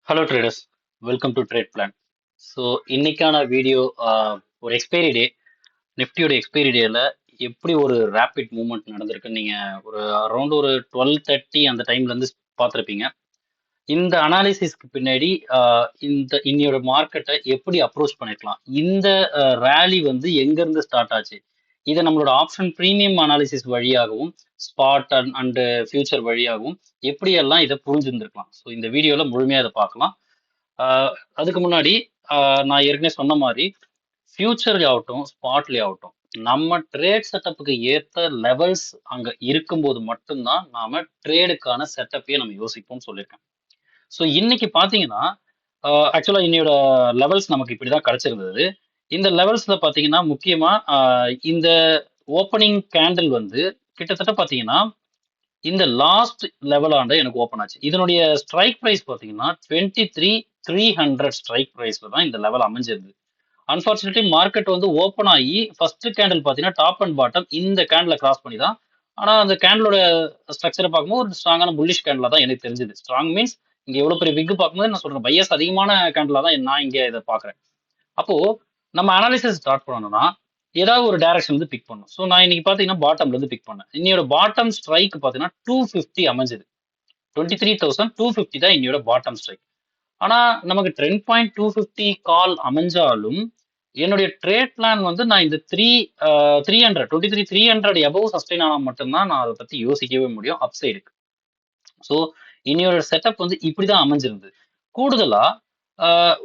Hello traders, welcome to trade plan. So இன்னைக்கான video ஒரு expiry டே, நிஃப்டியோட எக்ஸ்பைரி டேல எப்படி ஒரு ரேபிட் மூவ்மெண்ட் நடந்திருக்குன்னு நீங்கள் ஒரு அரௌண்ட் ஒரு 12:30 அந்த டைம்லேருந்து பார்த்துருப்பீங்க. இந்த அனாலிசிஸ்க்கு பின்னாடி இந்த இன்னையோட மார்க்கெட்டை எப்படி அப்ரோச் பண்ணிருக்கலாம், இந்த ரேலி வந்து எங்கேருந்து ஸ்டார்ட் ஆச்சு, இதை நம்மளோட ஆப்ஷன் ப்ரீமியம் அனாலிசிஸ் வழியாகவும் ஸ்பாட் அண்ட் ஃபியூச்சர் வழியாகவும் எப்படியெல்லாம் இதை புரிஞ்சுருந்துருக்கலாம். ஸோ இந்த வீடியோவில் முழுமையாக இதை பார்க்கலாம். அதுக்கு முன்னாடி நான் ஏற்கனவே சொன்ன மாதிரி ஃபியூச்சர்ல ஆகட்டும் ஸ்பாட்லேயே ஆகட்டும் நம்ம ட்ரேட் செட்டப்புக்கு ஏற்ற லெவல்ஸ் அங்கே இருக்கும்போது மட்டும்தான் நாம ட்ரேடுக்கான செட்டப்பையே நம்ம யோசிப்போம்னு சொல்லியிருக்கேன். ஸோ இன்னைக்கு பார்த்தீங்கன்னா ஆக்சுவலாக இன்னையோட லெவல்ஸ் நமக்கு இப்படி தான் கிடைச்சிருந்தது. இந்த லெவல்ஸில் பார்த்தீங்கன்னா முக்கியமாக இந்த ஓப்பனிங் கேண்டில் வந்து கிட்டத்தட்ட பார்த்தீங்கன்னா இந்த லாஸ்ட் லெவலாண்ட எனக்கு ஓப்பன் ஆச்சு. இதனுடைய ஸ்ட்ரைக் ப்ரைஸ் பார்த்தீங்கன்னா 23,300 ஸ்ட்ரைக் ப்ரைஸ்ல தான் இந்த லெவல் அமைஞ்சிருந்தது. அன்ஃபார்ச்சுனேட்லி மார்க்கெட் வந்து ஓப்பன் ஆகி ஃபர்ஸ்ட் கேண்டில் பார்த்தீங்கன்னா டாப் அண்ட் பாட்டம் இந்த கேண்டில் கிராஸ் பண்ணி தான். ஆனால் அந்த கேண்டிலோட ஸ்ட்ரக்சரை பார்க்கும்போது ஒரு ஸ்ட்ராங்கான புல்லிஷ் கேண்டிலா தான் எனக்கு தெரிஞ்சது. ஸ்ட்ராங் மீன்ஸ் இங்க எவ்வளவு பெரிய விக் பார்க்கும்போது நான் சொல்றேன் பையஸ் அதிகமான கேண்டிலா தான் நான் இங்க இதை பார்க்குறேன். அப்போ நம்ம அனாலிசிஸ் ஸ்டார்ட் பண்ணணும்னா ஏதாவது ஒரு டைரக்ஷன் வந்து பிக் பண்ணும். ஸோ நான் இன்னைக்கு பார்த்தீங்கன்னா பாட்டம்ல இருந்து பிக் பண்ணேன். இன்னையோட பாட்டம் ஸ்ட்ரைக் பார்த்தீங்கன்னா 250 அமைஞ்சது. 23,250 தான் இன்னையோட பாட்டம் ஸ்ட்ரைக். ஆனா நமக்கு ட்ரெண்ட் பாயிண்ட் 250 கால் அமைஞ்சாலும் என்னுடைய ட்ரேட் பிளான் வந்து நான் இந்த 300 23,300 எபவ் சஸ்டெயின் ஆனால் மட்டும்தான் நான் அதை பத்தி யோசிக்கவே முடியும் அப்சைடுக்கு. ஸோ இன்னையோட செட்டப் வந்து இப்படிதான் அமைஞ்சிருந்தது. கூடுதலா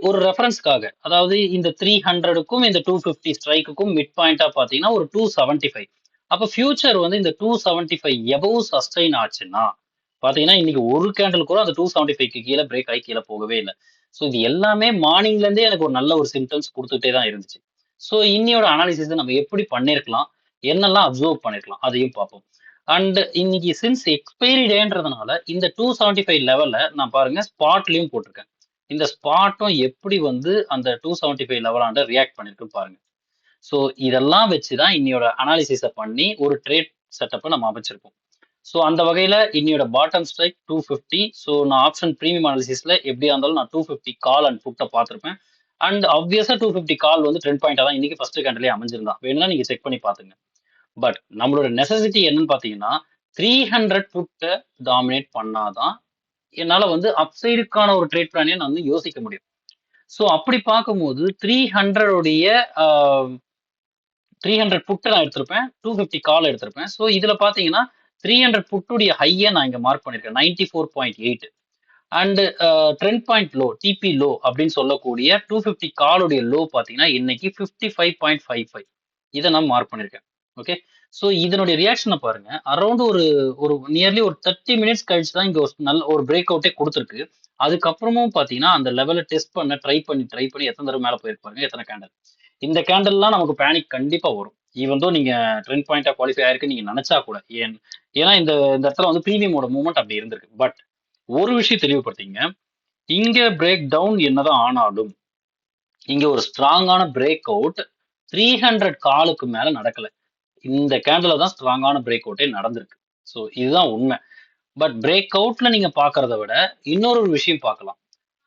ஒரு ரெஃபரன்ஸ்க்காக, அதாவது இந்த 300க்கும் இந்த 250 ஸ்ட்ரைக்குக்கும் மிட் பாயிண்டா பாத்தீங்கன்னா ஒரு 275. அப்ப ஃபியூச்சர் வந்து இந்த 275 எபவ் சஸ்டெயின் ஆச்சுன்னா பாத்தீங்கன்னா இன்னைக்கு ஒரு கேண்டில் கூட அந்த 275க்கு கீழே பிரேக் ஆகி கீழே போகவே இல்லை. ஸோ இது எல்லாமே மார்னிங்ல இருந்தே எனக்கு ஒரு நல்ல ஒரு சிம்டம்ஸ் கொடுத்துட்டே தான் இருந்துச்சு. ஸோ இன்னையோட அனாலிசிஸ் நம்ம எப்படி பண்ணிருக்கலாம், என்னெல்லாம் அப்சர்வ் பண்ணிருக்கலாம் அதையும் பார்ப்போம். அண்ட் இன்னைக்கு சின்ஸ் எக்ஸ்பைரி டேன்றதுனால இந்த 275 லெவல்ல நான் பாருங்க ஸ்பாட்லயும் போட்டிருக்கேன். இந்த ஸ்பாட்டும் எப்படி வந்து அந்த 275 லெவலாண்ட ரியாக்ட் பண்ணிருக்கு பாருங்க. ஸோ இதெல்லாம் வச்சுதான் இன்னையோட அனாலிசிஸை பண்ணி ஒரு ட்ரேட் செட்டப்பை நம்ம அமைச்சிருப்போம். ஸோ அந்த வகையில இன்னையோட பாட்டம் ஸ்ட்ரைக் 250. ஸோ நான் ஆப்ஷன் ப்ரீமியம் அனாலிசிஸ்ல எப்படியா இருந்தாலும் நான் 250 கால் அண்ட் புட்டை பார்த்துருப்பேன். அண்ட் ஆப்வியஸா 250 கால் வந்து ட்ரெண்ட் பாயிண்டா தான் இன்னைக்கு ஃபர்ஸ்ட் கேண்டிலே அமைஞ்சிருந்தா, வேணும்னா நீங்க செக் பண்ணி பாத்துங்க. பட் நம்மளோட நெசசிட்டி என்னன்னு பாத்தீங்கன்னா 300 புட்டை டாமினேட் பண்ணாதான் என்னால வந்து அப்சைடுக்கான ஒரு ட்ரேட் பிளானே நான் வந்து யோசிக்க முடியும். ஸோ அப்படி பார்க்கும்போது 300 உடைய 300 புட்டை நான் எடுத்திருப்பேன், 250 கால் எடுத்திருப்பேன். ஸோ இதுல பாத்தீங்கன்னா 300 புட்டுடைய ஹையை நான் இங்க மார்க் பண்ணிருக்கேன் 94.8. And trend point low DP low அப்படின்னு சொல்லக்கூடிய 250 காலுடைய லோ பாத்தீங்கன்னா இன்னைக்கு 55.55. இதை நான் மார்க் பண்ணிருக்கேன். ஓகே, ஸோ இதனுடைய ரியாக்ஷனை பாருங்க. அரௌண்ட் ஒரு ஒரு நியர்லி ஒரு 30 மினிட்ஸ் கழிச்சு தான் இங்க ஒரு நல்ல ஒரு பிரேக் அவுட்டே கொடுத்துருக்கு. அதுக்கப்புறமும் பாத்தீங்கன்னா அந்த லெவலை டெஸ்ட் பண்ண ட்ரை பண்ணி எத்தனை தடவை மேல போயிருப்பாருங்க, எத்தனை கேண்டல். இந்த கேண்டல்லாம் நமக்கு பேனிக் கண்டிப்பா வரும். ஈவன் தோ நீங்க ட்ரெண்ட் பாயிண்டா குவாலிஃபை ஆயிருக்கு நீங்க நினைச்சா கூட. ஏன்னா இந்த இந்த இடத்துல வந்து ப்ரீமியமோட மூவ்மெண்ட் அப்படி இருந்திருக்கு. பட் ஒரு விஷயம் தெளிவுபடுத்திங்க, இங்க பிரேக் டவுன் என்னதான் ஆனாலும் இங்க ஒரு ஸ்ட்ராங்கான பிரேக் அவுட் 300 காலுக்கு மேல நடக்கல. இந்த கேண்டில் தான் ஸ்ட்ராங்கான பிரேக் அவுட்டே நடந்திருக்கு. ஸோ இதுதான் உண்மை. பட் பிரேக் அவுட்ல நீங்க பாக்குறத விட இன்னொரு விஷயம் பார்க்கலாம்.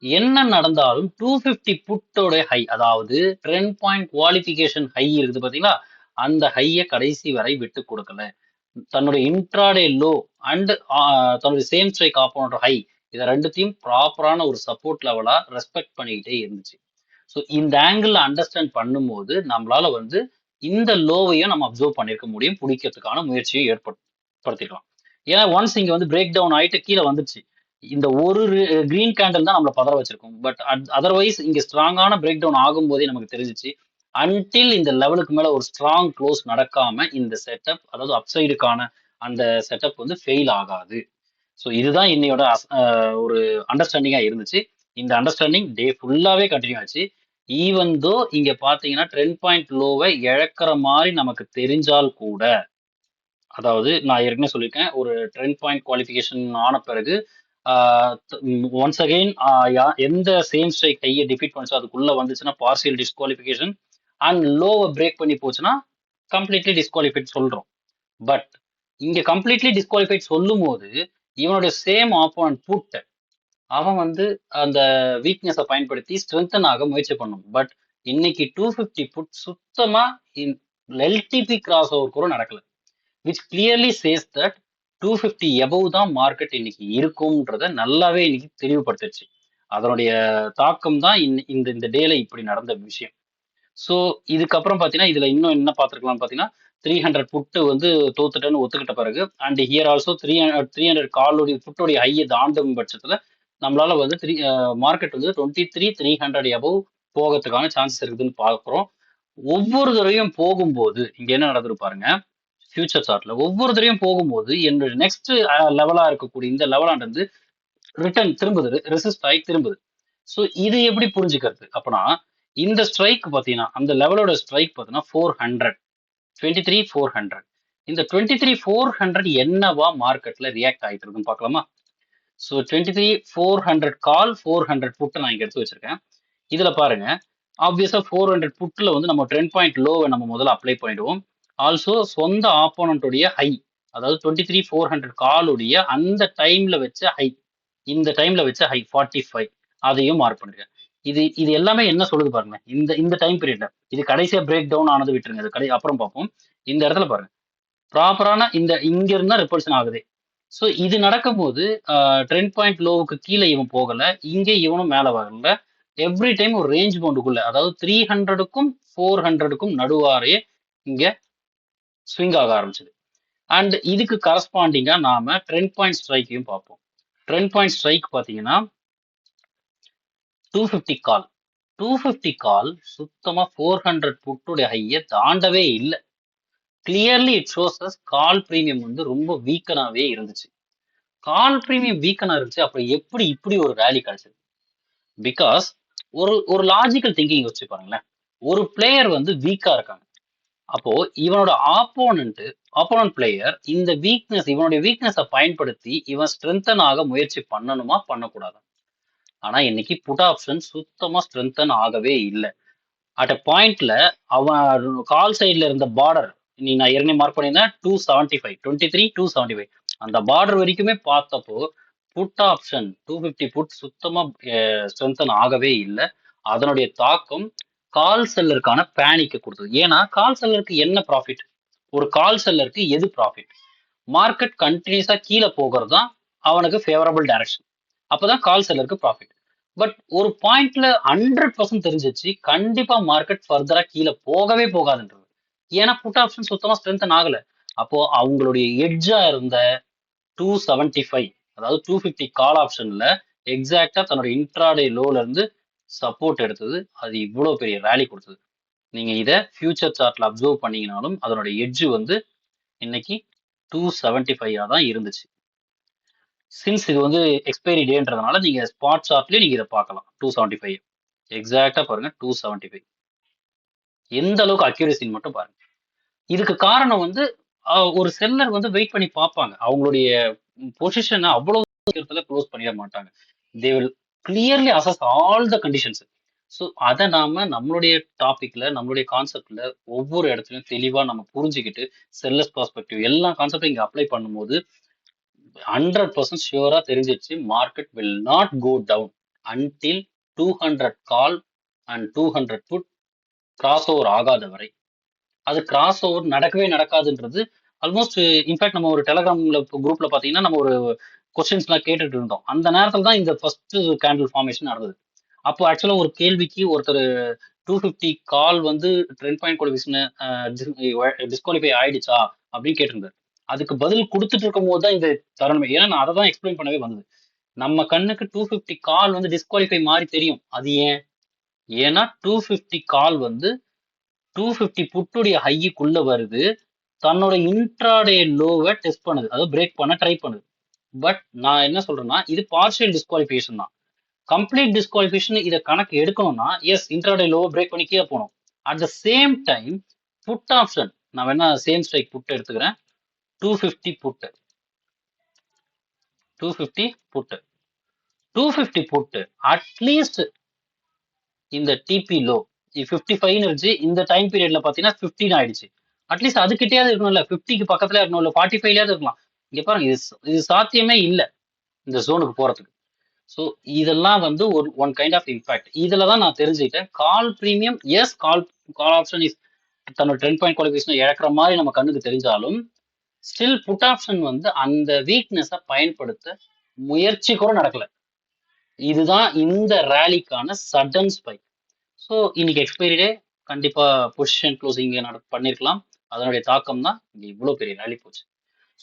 என்ன நடந்தாலும் 250 புட்டோட ஹை, அதாவது ட்ரெண்ட் பாயிண்ட் குவாலிஃபிகேஷன் ஹை இருக்குது பாத்தீங்களா, அந்த ஹையை கடைசி வரை விட்டு கொடுக்கல. தன்னுடைய இன்ட்ராடே லோ அண்ட் தன்னுடைய சேம் ஸ்ட்ரைக் ஆப்போனோட ஹை, இதை ரெண்டுத்தையும் ப்ராப்பரான ஒரு சப்போர்ட் லெவலா ரெஸ்பெக்ட் பண்ணிக்கிட்டே இருந்துச்சு. ஸோ இந்த ஆங்கிள் அண்டர்ஸ்டாண்ட் பண்ணும்போது நம்மளால வந்து இந்த லோவையும் நம்ம அப்சர்வ் பண்ணிருக்க முடியும், பிடிக்கிறதுக்கான முயற்சியை ஏற்படுத்திக்கலாம். ஏன்னா ஒன்ஸ் இங்க வந்து பிரேக் டவுன் ஆயிட்டு கீழே வந்துச்சு, இந்த ஒரு கிரீன் கேண்டில் தான் நம்மள பதற வச்சிருக்கும். பட் அதர்வைஸ் இங்க ஸ்ட்ராங்கான பிரேக் டவுன் ஆகும் போதே நமக்கு தெரிஞ்சிச்சு, அன்டில் இந்த லெவலுக்கு மேல ஒரு ஸ்ட்ராங் க்ளோஸ் நடக்காம இந்த செட்டப், அதாவது அப்சைடுக்கான அந்த செட்டப் வந்து ஃபெயில் ஆகாது. ஸோ இதுதான் இன்னையோட ஒரு அண்டர்ஸ்டாண்டிங்கா இருந்துச்சு. இந்த அண்டர்ஸ்டாண்டிங் டே ஃபுல்லாவே கண்டினியூ ஆச்சு. ஈவன் தோ இங்க பாத்தீங்கன்னா ட்ரெண்ட் பாயிண்ட் லோவை இழக்கிற மாதிரி நமக்கு தெரிஞ்சால் கூட, அதாவது நான் ஏற்கனவே சொல்லியிருக்கேன், ஒரு ட்ரெண்ட் பாயிண்ட் குவாலிஃபிகேஷன் ஆன பிறகு ஒன்ஸ் அகெயின் எந்த சேம் ஸ்ட்ரைக் கையை டிஃபீட் பண்ணுச்சோ அதுக்குள்ள வந்துச்சுன்னா பார்சியல் டிஸ்குவாலிஃபிகேஷன், அண்ட் லோவை பிரேக் பண்ணி போச்சுன்னா கம்ப்ளீட்லி டிஸ்குவாலிஃபைட் சொல்றோம். பட் இங்க கம்ப்ளீட்லி டிஸ்குவாலிஃபைட் சொல்லும் போது இவனுடைய சேம் ஆப்போனன்ட் புட் அவன் வந்து அந்த வீக்னஸை பயன்படுத்தி ஸ்ட்ரென்தன் ஆக முயற்சி பண்ணும். பட் இன்னைக்கு 250 புட் சுத்தமா எல்டிபி கிராஸ் ஓவர் கூட நடக்கல. Which clearly says that 250 above தான் மார்க்கெட் இன்னைக்கு இருக்கும்ன்றத நல்லாவே இன்னைக்கு தெளிவுபடுத்துச்சு. அதனுடைய தாக்கம் தான் இந்த இந்த டேல இப்படி நடந்த விஷயம். ஸோ இதுக்கப்புறம் பார்த்தீங்கன்னா இதுல இன்னும் என்ன பார்த்துருக்கலாம் பார்த்தீங்கன்னா 300 புட்டு வந்து தோத்துட்டேன்னு ஒத்துக்கிட்ட பிறகு அண்ட் ஹியர் ஆல்சோ 300 காலோடைய புட்டோடைய ஹையை தாண்டும் பட்சத்துல நம்மளால வந்து மார்க்கெட் வந்து 23,300 எபவ் போகிறதுக்கான சான்சஸ் இருக்குதுன்னு பார்க்குறோம். ஒவ்வொரு தடவையும் போகும்போது இங்க என்ன நடக்குது பாருங்க. ஃபியூச்சர் சார்ட்ல ஒவ்வொரு தடவையும் போகும்போது என்னோட நெக்ஸ்ட் லெவலா இருக்கக்கூடிய இந்த லெவலாண்டு வந்து ரிட்டர்ன் திரும்புது, ரெசிஸ்ட் ஆகி திரும்புது. ஸோ இது எப்படி புரிஞ்சுக்கிறது அப்பனா இந்த ஸ்ட்ரைக் பார்த்தீங்கன்னா அந்த லெவலோட ஸ்ட்ரைக் பார்த்தீங்கன்னா 400 23,400 இந்த 23,400 என்னவா மார்க்கெட்ல ரியாக்ட் ஆயிட்டு இருக்குன்னு பார்க்கலாமா? ஸோ 23,400 கால் 400 புட்டை நான் இங்க எடுத்து வச்சிருக்கேன். இதுல பாருங்க ஆப்வியஸா 400 புட்ல வந்து நம்ம ட்ரெண்ட் பாயிண்ட் லோவை நம்ம முதல்ல அப்ளை பண்ணிடுவோம். ஆல்சோ சொந்த ஆப்போனன்ட்டுடைய ஹை, அதாவது 23,400 காலுடைய அந்த டைம்ல வச்ச ஹை, இந்த டைம்ல வச்ச ஹை 45 அதையும் மார்க் பண்ணிருக்கேன். இது இது எல்லாமே என்ன சொல்லுது பாருங்க. இந்த இந்த டைம் பீரியட்ல இது கடைசியா பிரேக் டவுன் ஆனது விட்டுருங்க, அது அப்புறம் பார்ப்போம். இந்த இடத்துல பாருங்க ப்ராப்பரான இந்த இங்க இருந்தா ரிப்பல்ஷன் ஆகுது. ஸோ இது நடக்கும்போது ட்ரெண்ட் பாயிண்ட் லோவுக்கு கீழே இவன் போகல, இங்கே இவனும் மேல வரல. எவ்ரி டைம் ஒரு ரேஞ்ச் பவுண்டுக்குள்ள, அதாவது 300க்கும் 400க்கும் நடுவாரே இங்க ஸ்விங் ஆக ஆரம்பிச்சது. அண்ட் இதுக்கு கரஸ்பாண்டிங்கா நாம ட்ரெண்ட் பாயிண்ட் ஸ்ட்ரைக்கையும் பார்ப்போம். ட்ரெண்ட் பாயிண்ட் ஸ்ட்ரைக் பார்த்தீங்கன்னா 250 கால் 250 கால் சுத்தமா 400 புட்டுடைய ஹையை தாண்டவே இல்லை. Clearly it shows as call premium வந்து ரொம்ப வீக்கனாவே இருந்துச்சு. கால் பிரீமியம் வீக்கனா இருந்துச்சு, அப்புறம் எப்படி இப்படி ஒரு ரேலி கிடைச்சது? பிகாஸ் ஒரு ஒரு லாஜிக்கல் திங்கிங் யோசிச்சு பாருங்களேன். ஒரு பிளேயர் வந்து வீக்கா இருக்காங்க, அப்போ இவனோட ஆப்போனன்ட் பிளேயர் இந்த வீக்னஸ், இவனுடைய வீக்னஸை பயன்படுத்தி இவன் ஸ்ட்ரென்தன் ஆக முயற்சி பண்ணணுமா பண்ணக்கூடாது? ஆனா இன்னைக்கு புட் ஆப்ஷன் சுத்தமா ஸ்ட்ரென்தன் ஆகவே இல்லை. அட் அ பாயிண்ட்ல அவன் கால் சைட்ல இருந்த பார்டர், நீ நான் ஏற்கனவே மார்க் பண்ணியிருந்தேன் 275 23,275 அந்த பார்டர் வரைக்குமே பார்த்தப்போ புட் ஆப்ஷன் 250 புட் சுத்தமா ஸ்ட்ரென்தன் ஆகவே இல்லை. அதனுடைய தாக்கம் கால் செல்லருக்கான பேனிக்கு கொடுத்தது. ஏன்னா கால் செல்லருக்கு என்ன ப்ராஃபிட்? ஒரு கால் செல்லருக்கு எது ப்ராஃபிட்? மார்க்கெட் கண்டினியூஸா கீழே போகிறது தான் அவனுக்கு ஃபேவரபிள் டைரக்ஷன். அப்பதான் கால் செல்லருக்கு ப்ராஃபிட். பட் ஒரு பாயிண்ட்ல 100% தெரிஞ்சிச்சு கண்டிப்பா மார்க்கெட் ஃபர்தரா கீழே போகவே போகாதுன்றது. ஏன்னா புட் ஆப்ஷன் சுத்தமா ஸ்ட்ரென்தன் ஆகல. அப்போ அவங்களுடைய எட்ஜா இருந்த 275, அதாவது 250 கால் ஆப்ஷன்ல எக்ஸாக்டா தன்னோட இன்ட்ராடே லோல இருந்து சப்போர்ட் எடுத்தது. அது இவ்வளவு பெரிய ரேலி கொடுத்தது. நீங்க இதை ஃபியூச்சர் சார்ட்ல அப்சர்வ் பண்ணீங்கனாலும் அதனோட எட்ஜ் வந்து இன்னைக்கு 275 தான் இருந்துச்சு. சின்ஸ் இது வந்து எக்ஸ்பைரி டேன்றதுனால நீங்க ஸ்பாட் சார்ட்லயே நீங்க இதை பார்க்கலாம். 275 எக்ஸாக்டா பாருங்க. 275 எந்த அளவுக்கு அக்யூரேசின்னு மட்டும் பாருங்க. இதுக்கு காரணம் வந்து ஒரு செல்லர் வந்து வெயிட் பண்ணி பார்ப்பாங்க. அவங்களுடைய பொசிஷனை அவ்வளவு சீக்கிரத்துல க்ளோஸ் பண்ணிட மாட்டாங்க. They will clearly assess all the conditions. So அதை நாம நம்மளுடைய டாபிக்ல, நம்மளுடைய கான்செப்ட்ல ஒவ்வொரு இடத்துலையும் தெளிவா நம்ம புரிஞ்சுக்கிட்டு செல்லர்ஸ் பெர்ஸ்பெக்டிவ் எல்லா கான்செப்டும் இங்க அப்ளை பண்ணும்போது 100% ஷியூரா தெரிஞ்சிருச்சு market will not go down until 200 call and 200 put cross over ஆகாத வரை. அது கிராஸ் ஓவர் நடக்கவே நடக்காதுன்றது ஆல்மோஸ்ட். இன்ஃபேக்ட் நம்ம ஒரு டெலகிராம்ல குரூப்ல பாத்தீங்கன்னா நம்ம ஒரு கொஸ்டின்ஸ் எல்லாம் கேட்டுட்டு இருந்தோம். அந்த நேரத்துல தான் இந்த ஃபர்ஸ்ட் கேண்டில் ஃபார்மேஷன் நடந்தது. அப்போ ஆக்சுவலா ஒரு கேள்விக்கு ஒருத்தர் 250 கால் வந்து ட்ரெண்ட் பாயிண்ட் குவாலிஃபிகேஷன் டிஸ்குவாலிஃபை ஆயிடுச்சா அப்படின்னு கேட்டிருந்தாரு. அதுக்கு பதில் கொடுத்துட்டு இருக்கும் போது தான் இந்த தருணமே. ஏன்னா நான் அதை தான் எக்ஸ்பிளைன் பண்ணவே வந்தது. நம்ம கண்ணுக்கு 250 கால் வந்து டிஸ்குவாலிஃபை மாதிரி தெரியும். அது ஏன்? ஏன்னா 250 கால் வந்து 250 புட்டுடைய ஹைக்குள்ள வருது, தன்னோட இன்ட்ராடே லோவை டெஸ்ட் பண்ணுது, அதாவது பிரேக் பண்ண ட்ரை பண்ணுது. பட் நான் என்ன சொல்றேன்னா இது பார்ஷியல் டிஸ்குவாலிஃபிகேஷன் தான். கம்ப்ளீட் டிஸ்குவாலிஃபிகேஷன் இதை கணக்கு எடுக்கணும்னா எஸ் இன்ட்ராடே லோவை பிரேக் பண்ணி கீழே போகணும். At the same time put option நான் வேணா சேம் ஸ்ட்ரைக் புட் எடுத்துக்கிறேன். 250 புட்டு 250 புட்டு 250 புட்டு அட்லீஸ்ட் இந்த டிபி லோ 55 இருந்துச்சு. இந்த டைம் பீரியட்ல பாத்தீங்கன்னா 15 ஆயிடுச்சு. அட்லீஸ்ட் அதுக்கிட்டேயாவது இருக்கணும்ல, 50க்கு பக்கத்துல இருக்கணும், இல்ல 45லயாவது இருக்கலாம். இங்க பாருங்க இது சாத்தியமே இல்லை இந்த ஜோனுக்கு போறதுக்கு. ஸோ இதெல்லாம் வந்து ஒரு ஒன் கைண்ட் ஆஃப் இம்பாக்ட். இதில் தான் நான் தெரிஞ்சுக்கிட்டேன் call premium as call call option is தன்னோட ட்ரெண்ட் பாயிண்ட் குவாலிஃபிகேஷன் இழக்கிற மாதிரி நம்ம கண்ணுக்கு தெரிஞ்சாலும் ஸ்டில் புட் ஆப்ஷன் வந்து அந்த வீக்னஸை பயன்படுத்த முயற்சி கூட நடக்கல. இதுதான் இந்த ரேலிக்கான சடன் ஸ்பைக். ஸோ இன்னைக்கு எக்ஸ்பைரி டே, கண்டிப்பா பொசிஷன் க்ளோசிங் பண்ணிருக்கலாம். அதனுடைய தாக்கம் தான் இங்க இவ்வளவு பெரிய ரேலி போச்சு.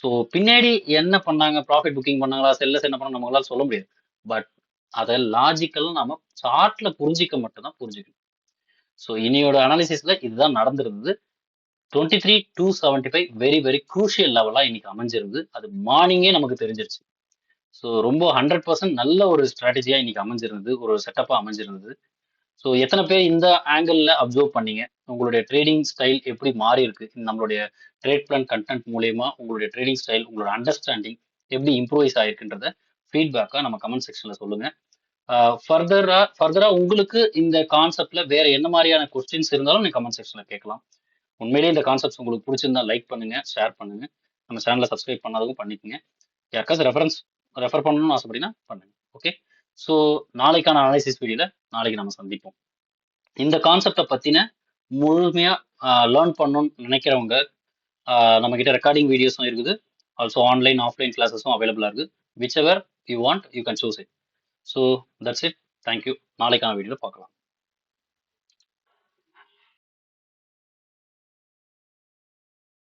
ஸோ பின்னாடி என்ன பண்ணாங்க, ப்ராஃபிட் புக்கிங் பண்ணாங்களா, செல்லர்ஸ் என்ன பண்ணாங்க, நம்மளால சொல்ல முடியாது. பட் அதை லாஜிக்கல் நாம சார்ட்ல புரிஞ்சிக்க மட்டும்தான் புரிஞ்சுக்கணும். ஸோ இனியோட அனாலிசிஸ்ல இதுதான் நடந்திருந்தது. 23,275 வெரி வெரி குரூஷியல் லெவலா இன்னைக்கு அமைஞ்சிருந்து. அது மார்னிங்கே நமக்கு தெரிஞ்சிருச்சு. ஸோ ரொம்ப 100% நல்ல ஒரு ஸ்ட்ராட்டஜியா இன்னைக்கு அமைஞ்சிருந்தது, ஒரு செட்டப்பா அமைஞ்சிருந்தது. ஸோ எத்தனை பேர் இந்த ஆங்கிள் அப்சர்வ் பண்ணீங்க, உங்களுடைய ட்ரேடிங் ஸ்டைல் எப்படி மாறி இருக்கு, நம்மளுடைய ட்ரேட் பிளான் கண்டென்ட் மூலயமா உங்களுடைய ட்ரேடிங் ஸ்டைல், உங்களோட அண்டர்ஸ்டாண்டிங் எப்படி இம்ப்ரூவைஸ் ஆயிருக்குன்றத ஃபீட்பேக்கா நம்ம கமெண்ட் செக்ஷன்ல சொல்லுங்க. ஃபர்தரா உங்களுக்கு இந்த கான்செப்ட்ல வேற என்ன மாதிரியான கொஸ்டின்ஸ் இருந்தாலும் நீங்க கமெண்ட் செக்ஷன்ல கேட்கலாம். உண்மையிலேயே இந்த கான்செப்ட்ஸ் உங்களுக்கு பிடிச்சிருந்தா லைக் பண்ணுங்க, ஷேர் பண்ணுங்க. நம்ம சேனலை சப்ஸ்கிரைப் பண்ணாதவங்க பண்ணிக்கோங்க. யாருக்காச்சும் ரெஃபர் பண்ணணும்னு ஆசைப்பட்டீங்கன்னா பண்ணுங்க. ஓகே. ஸோ நாளைக்கான அனாலிசிஸ் வீடியோல நாளைக்கு நம்ம சந்திப்போம். இந்த கான்செப்டை பத்தின முழுமையா லேர்ன் பண்ணணும்னு நினைக்கிறவங்க, நம்ம கிட்ட ரெக்கார்டிங் வீடியோஸும் இருக்குது. ஆல்சோ ஆன்லைன் ஆஃப்லைன் கிளாஸஸும் அவைலபிளா இருக்கு. Whichever you want you can choose it. So that's it. Thank you. நாளைக்கான வீடியோல பார்க்கலாம்.